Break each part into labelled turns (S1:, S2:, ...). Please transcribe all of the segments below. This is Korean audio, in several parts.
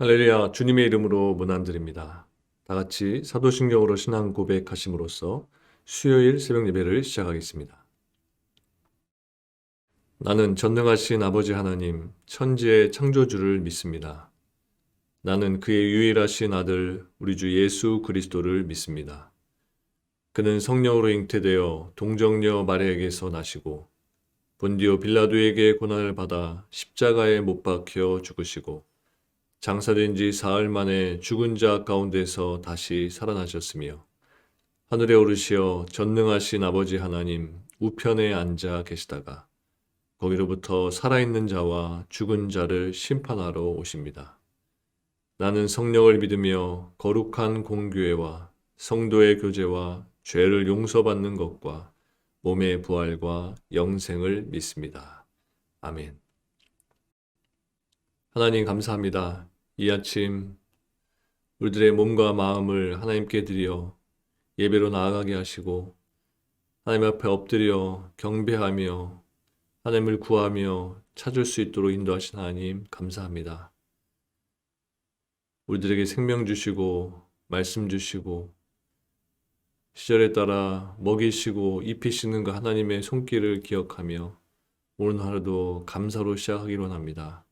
S1: 할렐루야, 주님의 이름으로 문안드립니다. 다 같이 사도신경으로 신앙 고백하심으로써 수요일 새벽 예배를 시작하겠습니다. 나는 전능하신 아버지 하나님, 천지의 창조주를 믿습니다. 나는 그의 유일하신 아들, 우리 주 예수 그리스도를 믿습니다. 그는 성령으로 잉태되어 동정녀 마리아에게서 나시고 본디오 빌라도에게 고난을 받아 십자가에 못 박혀 죽으시고 장사된 지 사흘 만에 죽은 자 가운데서 다시 살아나셨으며 하늘에 오르시어 전능하신 아버지 하나님 우편에 앉아 계시다가 거기로부터 살아있는 자와 죽은 자를 심판하러 오십니다. 나는 성령을 믿으며 거룩한 공교회와 성도의 교제와 죄를 용서받는 것과 몸의 부활과 영생을 믿습니다. 아멘. 하나님 감사합니다. 이 아침 우리들의 몸과 마음을 하나님께 드려 예배로 나아가게 하시고 하나님 앞에 엎드려 경배하며 하나님을 구하며 찾을 수 있도록 인도하신 하나님 감사합니다. 우리들에게 생명 주시고 말씀 주시고 시절에 따라 먹이시고 입히시는 그 하나님의 손길을 기억하며 오늘 하루도 감사로 시작하기로 합니다.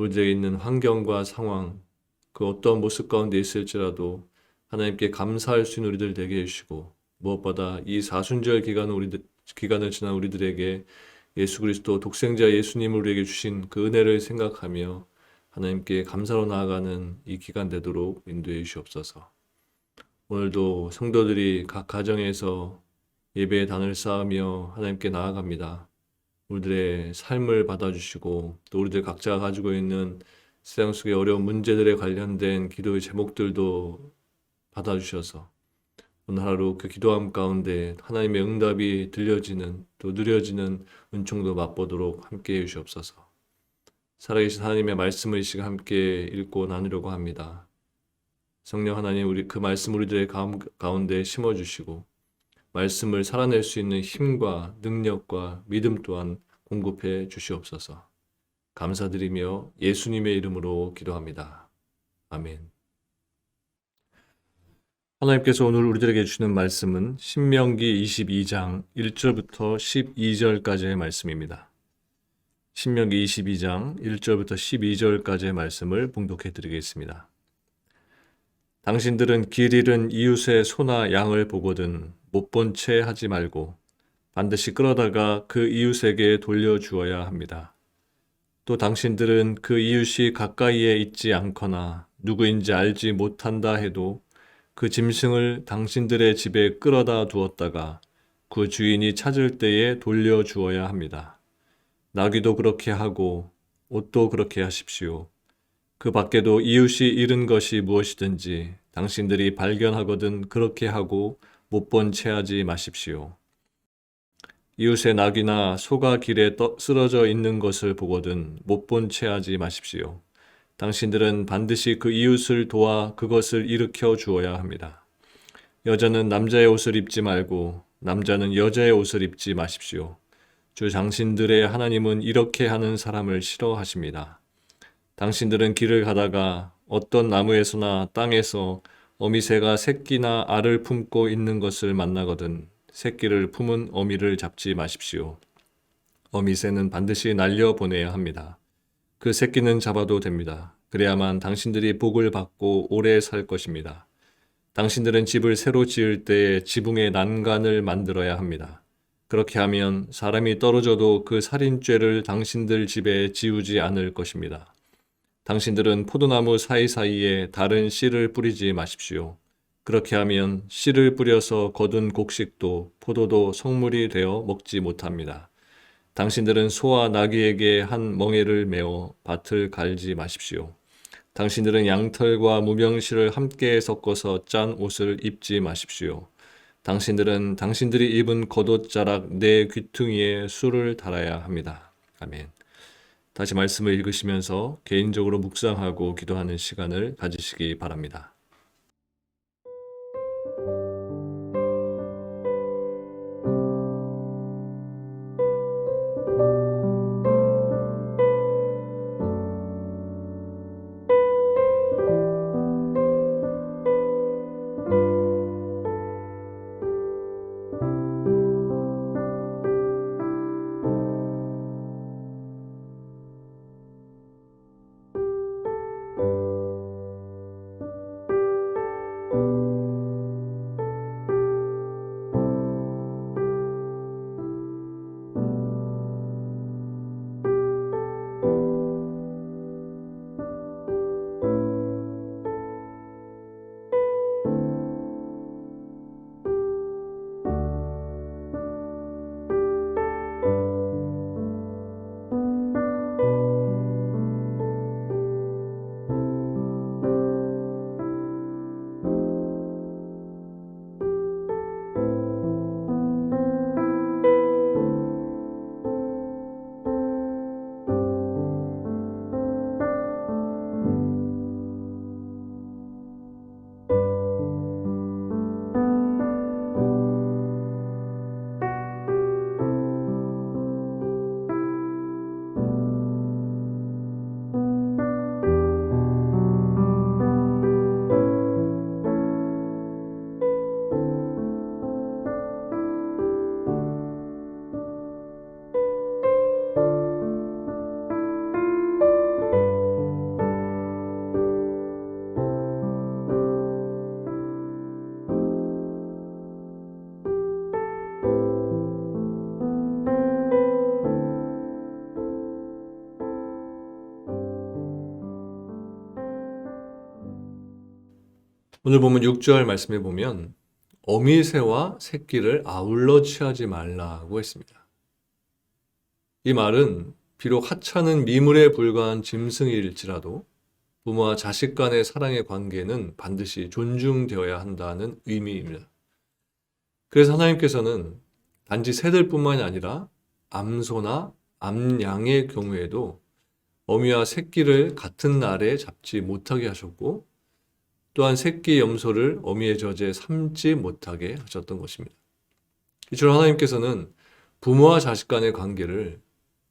S1: 우리들에게 있는 환경과 상황 그 어떤 모습 가운데 있을지라도 하나님께 감사할 수 있는 우리들 되게 해주시고 무엇보다 이 사순절 기간을 지난 우리들에게 예수 그리스도 독생자 예수님을 우리에게 주신 그 은혜를 생각하며 하나님께 감사로 나아가는 이 기간 되도록 인도해 주시옵소서. 오늘도 성도들이 각 가정에서 예배의 단을 쌓으며 하나님께 나아갑니다. 우리들의 삶을 받아주시고 또 우리들 각자가 가지고 있는 세상 속의 어려운 문제들에 관련된 기도의 제목들도 받아주셔서 오늘 하루 그 기도함 가운데 하나님의 응답이 들려지는 또 누려지는 은총도 맛보도록 함께 해주시옵소서. 살아계신 하나님의 말씀을 이 시간 함께 읽고 나누려고 합니다. 성령 하나님 우리 그 말씀 우리들의 가운데 심어주시고 말씀을 살아낼 수 있는 힘과 능력과 믿음 또한 공급해 주시옵소서. 감사드리며 예수님의 이름으로 기도합니다. 아멘. 하나님께서 오늘 우리들에게 주시는 말씀은 신명기 22장 1절부터 12절까지의 말씀입니다. 신명기 22장 1절부터 12절까지의 말씀을 봉독해 드리겠습니다. 당신들은 길 잃은 이웃의 소나 양을 보거든 못 본 채 하지 말고 반드시 끌어다가 그 이웃에게 돌려주어야 합니다. 또 당신들은 그 이웃이 가까이에 있지 않거나 누구인지 알지 못한다 해도 그 짐승을 당신들의 집에 끌어다 두었다가 그 주인이 찾을 때에 돌려주어야 합니다. 나귀도 그렇게 하고 옷도 그렇게 하십시오. 그 밖에도 이웃이 잃은 것이 무엇이든지 당신들이 발견하거든 그렇게 하고 못 본 채 하지 마십시오. 이웃의 낙이나 소가 길에 쓰러져 있는 것을 보거든 못 본 채 하지 마십시오. 당신들은 반드시 그 이웃을 도와 그것을 일으켜 주어야 합니다. 여자는 남자의 옷을 입지 말고 남자는 여자의 옷을 입지 마십시오. 주 당신들의 하나님은 이렇게 하는 사람을 싫어하십니다. 당신들은 길을 가다가 어떤 나무에서나 땅에서 어미새가 새끼나 알을 품고 있는 것을 만나거든 새끼를 품은 어미를 잡지 마십시오. 어미새는 반드시 날려보내야 합니다. 그 새끼는 잡아도 됩니다. 그래야만 당신들이 복을 받고 오래 살 것입니다. 당신들은 집을 새로 지을 때에 지붕에 난간을 만들어야 합니다. 그렇게 하면 사람이 떨어져도 그 살인죄를 당신들 집에 지우지 않을 것입니다. 당신들은 포도나무 사이사이에 다른 씨를 뿌리지 마십시오. 그렇게 하면 씨를 뿌려서 거둔 곡식도 포도도 성물이 되어 먹지 못합니다. 당신들은 소와 나귀에게 한 멍에를 메어 밭을 갈지 마십시오. 당신들은 양털과 무명실을 함께 섞어서 짠 옷을 입지 마십시오. 당신들은 당신들이 입은 겉옷자락 네 귀퉁이에 술을 달아야 합니다. 아멘. 다시 말씀을 읽으시면서 개인적으로 묵상하고 기도하는 시간을 가지시기 바랍니다. 오늘 보면 6절 말씀에 보면 어미새와 새끼를 아울러 취하지 말라고 했습니다. 이 말은 비록 하찮은 미물에 불과한 짐승일지라도 부모와 자식 간의 사랑의 관계는 반드시 존중되어야 한다는 의미입니다. 그래서 하나님께서는 단지 새들뿐만이 아니라 암소나 암양의 경우에도 어미와 새끼를 같은 날에 잡지 못하게 하셨고 또한 새끼 염소를 어미의 젖에 삶지 못하게 하셨던 것입니다. 이처럼 하나님께서는 부모와 자식 간의 관계를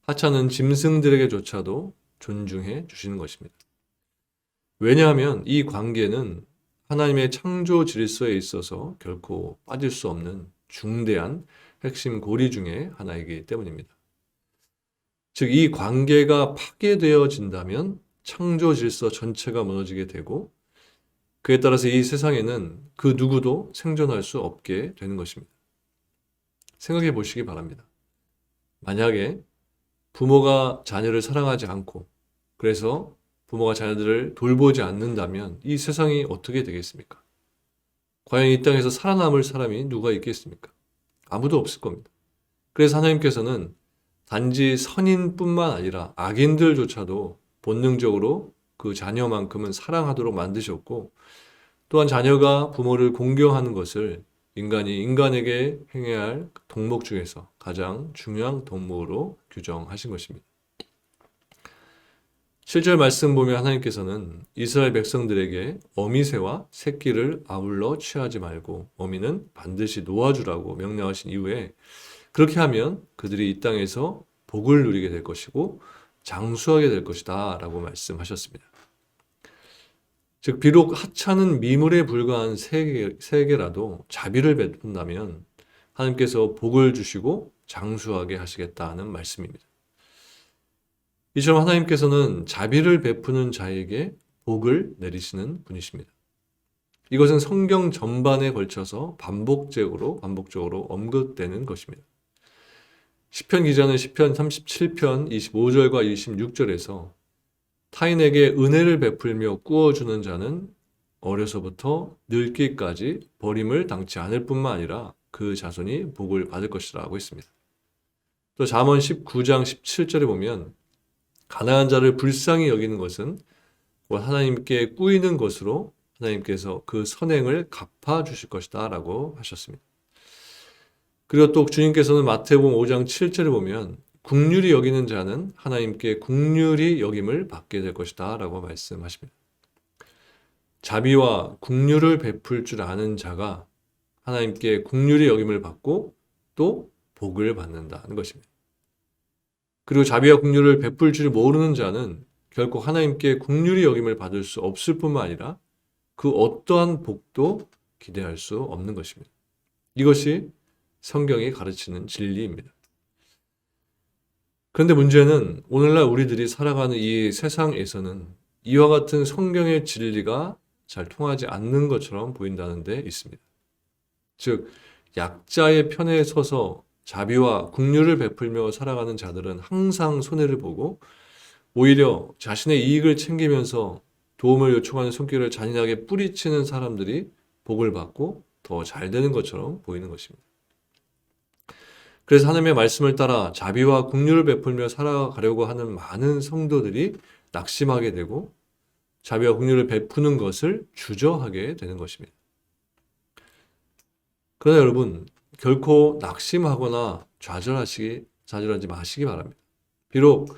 S1: 하찮은 짐승들에게조차도 존중해 주시는 것입니다. 왜냐하면 이 관계는 하나님의 창조 질서에 있어서 결코 빠질 수 없는 중대한 핵심 고리 중에 하나이기 때문입니다. 즉, 이 관계가 파괴되어진다면 창조 질서 전체가 무너지게 되고 그에 따라서 이 세상에는 그 누구도 생존할 수 없게 되는 것입니다. 생각해 보시기 바랍니다. 만약에 부모가 자녀를 사랑하지 않고 그래서 부모가 자녀들을 돌보지 않는다면 이 세상이 어떻게 되겠습니까? 과연 이 땅에서 살아남을 사람이 누가 있겠습니까? 아무도 없을 겁니다. 그래서 하나님께서는 단지 선인뿐만 아니라 악인들조차도 본능적으로 그 자녀만큼은 사랑하도록 만드셨고 또한 자녀가 부모를 공경하는 것을 인간이 인간에게 행해야 할 덕목 중에서 가장 중요한 덕목으로 규정하신 것입니다. 7절 말씀 보면 하나님께서는 이스라엘 백성들에게 어미새와 새끼를 아울러 취하지 말고 어미는 반드시 놓아주라고 명령하신 이후에 그렇게 하면 그들이 이 땅에서 복을 누리게 될 것이고 장수하게 될 것이다 라고 말씀하셨습니다. 즉 비록 하찮은 미물에 불과한 새에게라도 자비를 베푼다면 하나님께서 복을 주시고 장수하게 하시겠다는 말씀입니다. 이처럼 하나님께서는 자비를 베푸는 자에게 복을 내리시는 분이십니다. 이것은 성경 전반에 걸쳐서 반복적으로 언급되는 것입니다. 시편 기자는 시편 37편 25절과 26절에서 타인에게 은혜를 베풀며 꾸어주는 자는 어려서부터 늙기까지 버림을 당치 않을 뿐만 아니라 그 자손이 복을 받을 것이라고 했습니다. 또 잠언 19장 17절에 보면 가난한 자를 불쌍히 여기는 것은 하나님께 꾸이는 것으로 하나님께서 그 선행을 갚아주실 것이다 라고 하셨습니다. 그리고 또 주님께서는 마태복음 5장 7절에 보면 긍휼히 여기는 자는 하나님께 긍휼히 여김을 받게 될 것이다 라고 말씀하십니다. 자비와 긍휼을 베풀 줄 아는 자가 하나님께 긍휼히 여김을 받고 또 복을 받는다는 것입니다. 그리고 자비와 긍휼을 베풀 줄 모르는 자는 결코 하나님께 긍휼히 여김을 받을 수 없을 뿐만 아니라 그 어떠한 복도 기대할 수 없는 것입니다. 이것이 성경이 가르치는 진리입니다. 그런데 문제는 오늘날 우리들이 살아가는 이 세상에서는 이와 같은 성경의 진리가 잘 통하지 않는 것처럼 보인다는 데 있습니다. 즉, 약자의 편에 서서 자비와 긍휼을 베풀며 살아가는 자들은 항상 손해를 보고 오히려 자신의 이익을 챙기면서 도움을 요청하는 손길을 잔인하게 뿌리치는 사람들이 복을 받고 더 잘 되는 것처럼 보이는 것입니다. 그래서 하나님의 말씀을 따라 자비와 긍휼을 베풀며 살아가려고 하는 많은 성도들이 낙심하게 되고 자비와 긍휼을 베푸는 것을 주저하게 되는 것입니다. 그러나 여러분, 결코 낙심하거나 좌절하지 마시기 바랍니다. 비록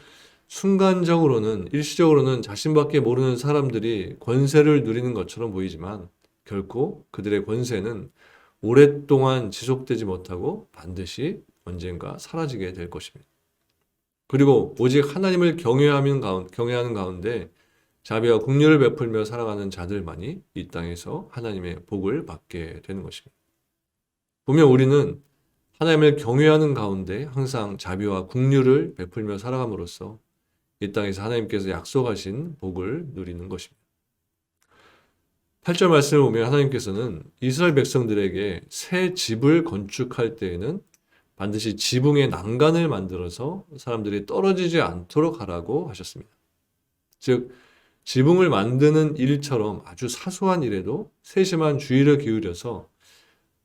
S1: 순간적으로는 일시적으로는 자신밖에 모르는 사람들이 권세를 누리는 것처럼 보이지만 결코 그들의 권세는 오랫동안 지속되지 못하고 반드시 언젠가 사라지게 될 것입니다. 그리고 오직 하나님을 경외하는 가운데 자비와 긍휼을 베풀며 살아가는 자들만이 이 땅에서 하나님의 복을 받게 되는 것입니다. 보면 우리는 하나님을 경외하는 가운데 항상 자비와 긍휼을 베풀며 살아감으로써 이 땅에서 하나님께서 약속하신 복을 누리는 것입니다. 8절 말씀을 보면 하나님께서는 이스라엘 백성들에게 새 집을 건축할 때에는 반드시 지붕에 난간을 만들어서 사람들이 떨어지지 않도록 하라고 하셨습니다. 즉 지붕을 만드는 일처럼 아주 사소한 일에도 세심한 주의를 기울여서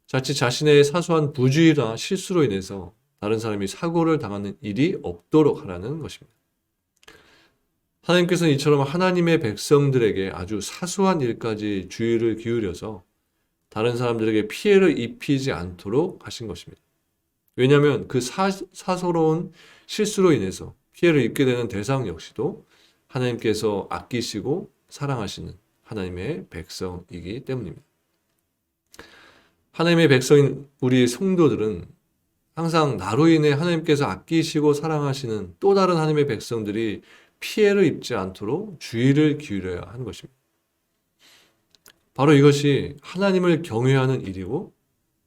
S1: 자칫 자신의 사소한 부주의나 실수로 인해서 다른 사람이 사고를 당하는 일이 없도록 하라는 것입니다. 하나님께서는 이처럼 하나님의 백성들에게 아주 사소한 일까지 주의를 기울여서 다른 사람들에게 피해를 입히지 않도록 하신 것입니다. 왜냐하면 그 사소로운 실수로 인해서 피해를 입게 되는 대상 역시도 하나님께서 아끼시고 사랑하시는 하나님의 백성이기 때문입니다. 하나님의 백성인 우리 성도들은 항상 나로 인해 하나님께서 아끼시고 사랑하시는 또 다른 하나님의 백성들이 피해를 입지 않도록 주의를 기울여야 하는 것입니다. 바로 이것이 하나님을 경외하는 일이고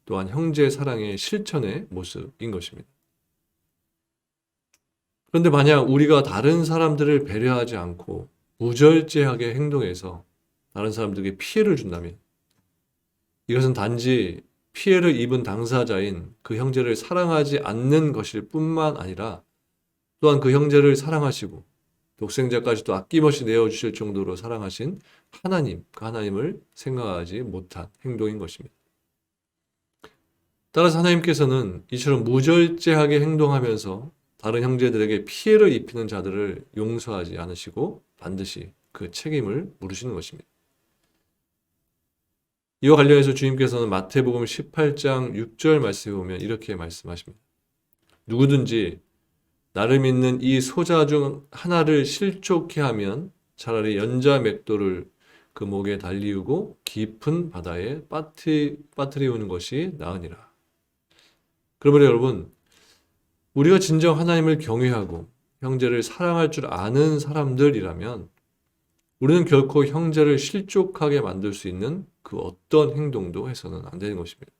S1: 또한 형제 사랑의 실천의 모습인 것입니다. 그런데 만약 우리가 다른 사람들을 배려하지 않고 무절제하게 행동해서 다른 사람들에게 피해를 준다면 이것은 단지 피해를 입은 당사자인 그 형제를 사랑하지 않는 것일 뿐만 아니라 또한 그 형제를 사랑하시고 독생자까지도 아낌없이 내어주실 정도로 사랑하신 하나님, 그 하나님을 생각하지 못한 행동인 것입니다. 따라서 하나님께서는 이처럼 무절제하게 행동하면서 다른 형제들에게 피해를 입히는 자들을 용서하지 않으시고 반드시 그 책임을 물으시는 것입니다. 이와 관련해서 주님께서는 마태복음 18장 6절 말씀에 보면 이렇게 말씀하십니다. 누구든지 나를 믿는 이 소자 중 하나를 실족해 하면 차라리 연자 맷돌을 그 목에 달리우고 깊은 바다에 빠뜨리우는 것이 나으니라. 그러므로 여러분, 우리가 진정 하나님을 경외하고 형제를 사랑할 줄 아는 사람들이라면 우리는 결코 형제를 실족하게 만들 수 있는 그 어떤 행동도 해서는 안 되는 것입니다.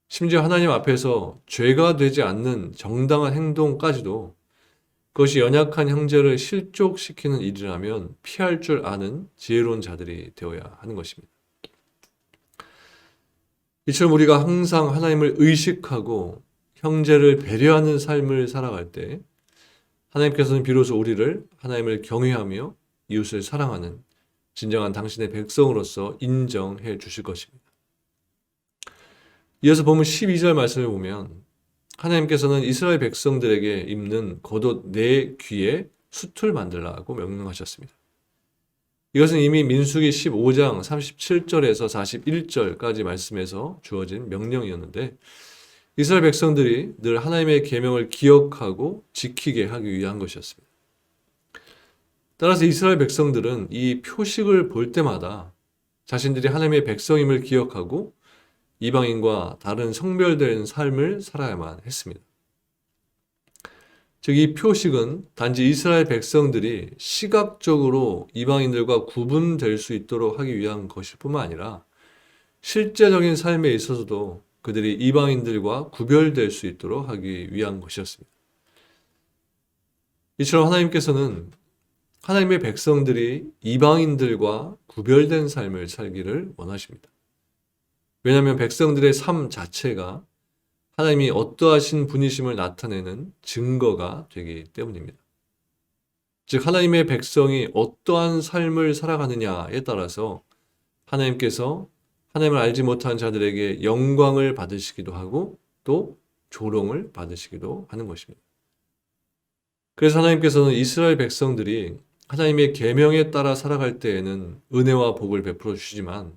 S1: 심지어 하나님 앞에서 죄가 되지 않는 정당한 행동까지도 그것이 연약한 형제를 실족시키는 일이라면 피할 줄 아는 지혜로운 자들이 되어야 하는 것입니다. 이처럼 우리가 항상 하나님을 의식하고 형제를 배려하는 삶을 살아갈 때 하나님께서는 비로소 우리를 하나님을 경외하며 이웃을 사랑하는 진정한 당신의 백성으로서 인정해 주실 것입니다. 이어서 보면 12절 말씀을 보면 하나님께서는 이스라엘 백성들에게 입는 겉옷 네 귀에 숯을 만들라고 명령하셨습니다. 이것은 이미 민수기 15장 37절에서 41절까지 말씀에서 주어진 명령이었는데 이스라엘 백성들이 늘 하나님의 계명을 기억하고 지키게 하기 위한 것이었습니다. 따라서 이스라엘 백성들은 이 표식을 볼 때마다 자신들이 하나님의 백성임을 기억하고 이방인과 다른 성별된 삶을 살아야만 했습니다. 즉, 이 표식은 단지 이스라엘 백성들이 시각적으로 이방인들과 구분될 수 있도록 하기 위한 것일 뿐만 아니라 실제적인 삶에 있어서도 그들이 이방인들과 구별될 수 있도록 하기 위한 것이었습니다. 이처럼 하나님께서는 하나님의 백성들이 이방인들과 구별된 삶을 살기를 원하십니다. 왜냐하면 백성들의 삶 자체가 하나님이 어떠하신 분이심을 나타내는 증거가 되기 때문입니다. 즉 하나님의 백성이 어떠한 삶을 살아가느냐에 따라서 하나님께서 하나님을 알지 못한 자들에게 영광을 받으시기도 하고 또 조롱을 받으시기도 하는 것입니다. 그래서 하나님께서는 이스라엘 백성들이 하나님의 계명에 따라 살아갈 때에는 은혜와 복을 베풀어 주시지만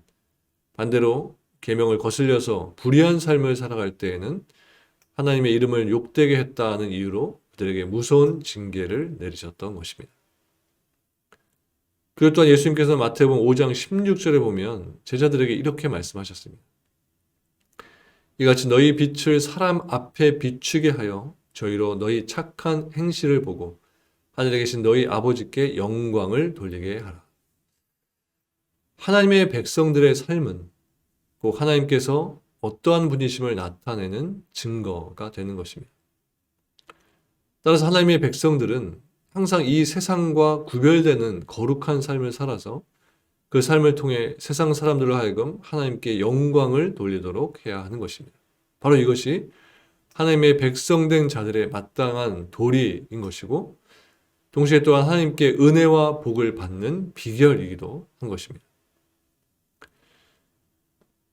S1: 반대로 계명을 거슬려서 불의한 삶을 살아갈 때에는 하나님의 이름을 욕되게 했다는 이유로 그들에게 무서운 징계를 내리셨던 것입니다. 그리고 또한 예수님께서 마태복음 5장 16절에 보면 제자들에게 이렇게 말씀하셨습니다. 이같이 너희 빛을 사람 앞에 비추게 하여 저희로 너희 착한 행실을 보고 하늘에 계신 너희 아버지께 영광을 돌리게 하라. 하나님의 백성들의 삶은 꼭 하나님께서 어떠한 분이심을 나타내는 증거가 되는 것입니다. 따라서 하나님의 백성들은 항상 이 세상과 구별되는 거룩한 삶을 살아서 그 삶을 통해 세상 사람들로 하여금 하나님께 영광을 돌리도록 해야 하는 것입니다. 바로 이것이 하나님의 백성된 자들의 마땅한 도리인 것이고 동시에 또한 하나님께 은혜와 복을 받는 비결이기도 한 것입니다.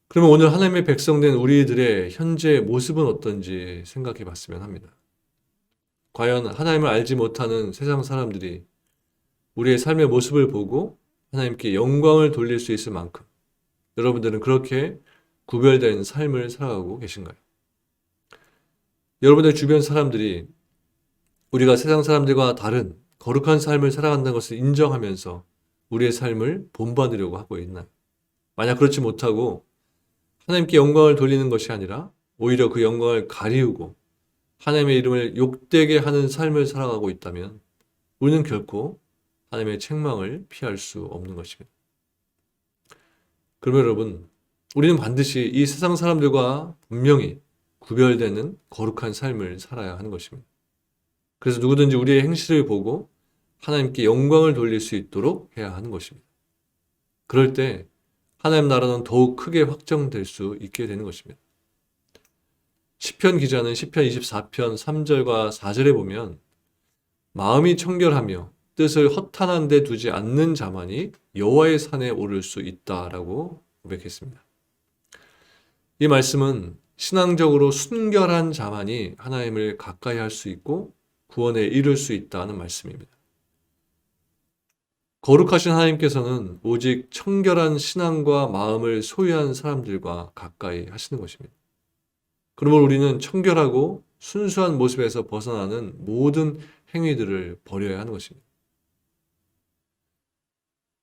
S1: 그러면 오늘 하나님의 백성된 우리들의 현재 모습은 어떤지 생각해 봤으면 합니다. 과연 하나님을 알지 못하는 세상 사람들이 우리의 삶의 모습을 보고 하나님께 영광을 돌릴 수 있을 만큼 여러분들은 그렇게 구별된 삶을 살아가고 계신가요? 여러분의 주변 사람들이 우리가 세상 사람들과 다른 거룩한 삶을 살아간다는 것을 인정하면서 우리의 삶을 본받으려고 하고 있나요? 만약 그렇지 못하고 하나님께 영광을 돌리는 것이 아니라 오히려 그 영광을 가리우고 하나님의 이름을 욕되게 하는 삶을 살아가고 있다면 우리는 결코 하나님의 책망을 피할 수 없는 것입니다. 그러면 여러분, 우리는 반드시 이 세상 사람들과 분명히 구별되는 거룩한 삶을 살아야 하는 것입니다. 그래서 누구든지 우리의 행실을 보고 하나님께 영광을 돌릴 수 있도록 해야 하는 것입니다. 그럴 때 하나님 나라는 더욱 크게 확정될 수 있게 되는 것입니다. 시편 기자는 시편 24편 3절과 4절에 보면 마음이 청결하며 뜻을 허탄한 데 두지 않는 자만이 여호와의 산에 오를 수 있다라고 고백했습니다. 이 말씀은 신앙적으로 순결한 자만이 하나님을 가까이 할 수 있고 구원에 이를 수 있다는 말씀입니다. 거룩하신 하나님께서는 오직 청결한 신앙과 마음을 소유한 사람들과 가까이 하시는 것입니다. 그러므로 우리는 청결하고 순수한 모습에서 벗어나는 모든 행위들을 버려야 하는 것입니다.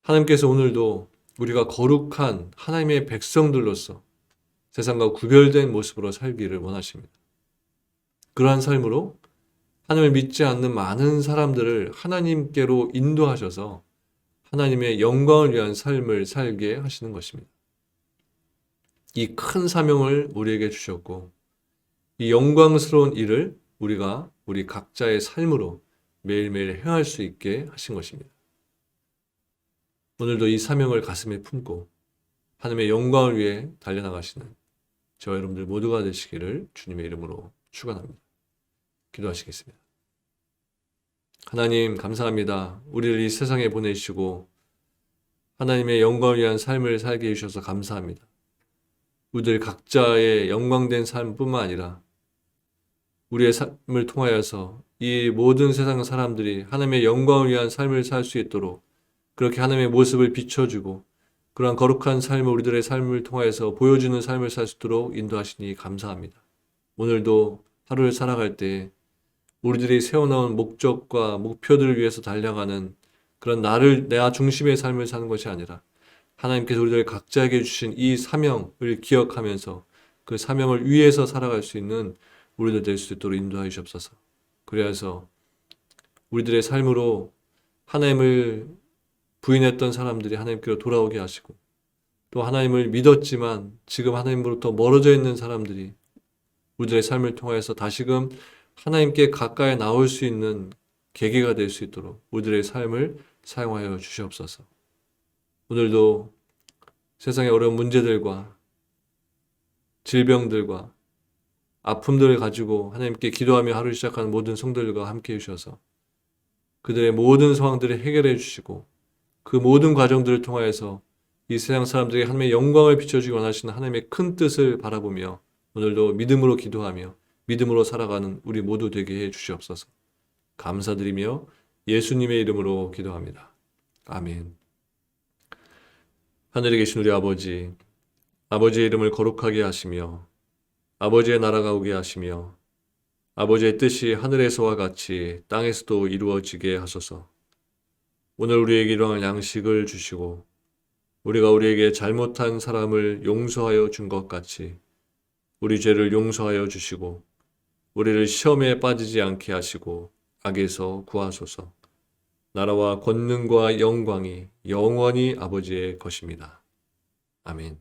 S1: 하나님께서 오늘도 우리가 거룩한 하나님의 백성들로서 세상과 구별된 모습으로 살기를 원하십니다. 그러한 삶으로 하나님을 믿지 않는 많은 사람들을 하나님께로 인도하셔서 하나님의 영광을 위한 삶을 살게 하시는 것입니다. 이 큰 사명을 우리에게 주셨고 이 영광스러운 일을 우리가 우리 각자의 삶으로 매일매일 행할 수 있게 하신 것입니다. 오늘도 이 사명을 가슴에 품고 하나님의 영광을 위해 달려나가시는 저와 여러분들 모두가 되시기를 주님의 이름으로 축원합니다. 기도하시겠습니다. 하나님 감사합니다. 우리를 이 세상에 보내시고 하나님의 영광을 위한 삶을 살게 해주셔서 감사합니다. 우리들 각자의 영광된 삶뿐만 아니라 우리의 삶을 통하여서 이 모든 세상 사람들이 하나님의 영광을 위한 삶을 살 수 있도록 그렇게 하나님의 모습을 비춰주고 그러한 거룩한 삶을 우리들의 삶을 통하여서 보여주는 삶을 살 수 있도록 인도하시니 감사합니다. 오늘도 하루를 살아갈 때 우리들이 세워놓은 목적과 목표들을 위해서 달려가는 그런 나 중심의 삶을 사는 것이 아니라 하나님께서 우리들 각자에게 주신 이 사명을 기억하면서 그 사명을 위해서 살아갈 수 있는 우리들 될 수 있도록 인도하여 주옵소서. 그래서 우리들의 삶으로 하나님을 부인했던 사람들이 하나님께로 돌아오게 하시고 또 하나님을 믿었지만 지금 하나님으로부터 멀어져 있는 사람들이 우리들의 삶을 통해서 다시금 하나님께 가까이 나올 수 있는 계기가 될 수 있도록 우리들의 삶을 사용하여 주시옵소서. 오늘도 세상의 어려운 문제들과 질병들과 아픔들을 가지고 하나님께 기도하며 하루 시작하는 모든 성도들과 함께 해주셔서 그들의 모든 상황들을 해결해 주시고 그 모든 과정들을 통하여서 이 세상 사람들에게 하나님의 영광을 비춰주기 원하시는 하나님의 큰 뜻을 바라보며 오늘도 믿음으로 기도하며 믿음으로 살아가는 우리 모두 되게 해 주시옵소서. 감사드리며 예수님의 이름으로 기도합니다. 아멘. 하늘에 계신 우리 아버지, 아버지의 이름을 거룩하게 하시며 아버지의 나라가 오게 하시며 아버지의 뜻이 하늘에서와 같이 땅에서도 이루어지게 하소서. 오늘 우리에게 일용할 양식을 주시고 우리가 우리에게 잘못한 사람을 용서하여 준 것 같이 우리 죄를 용서하여 주시고 우리를 시험에 빠지지 않게 하시고 악에서 구하소서. 나라와 권능과 영광이 영원히 아버지의 것입니다. 아멘.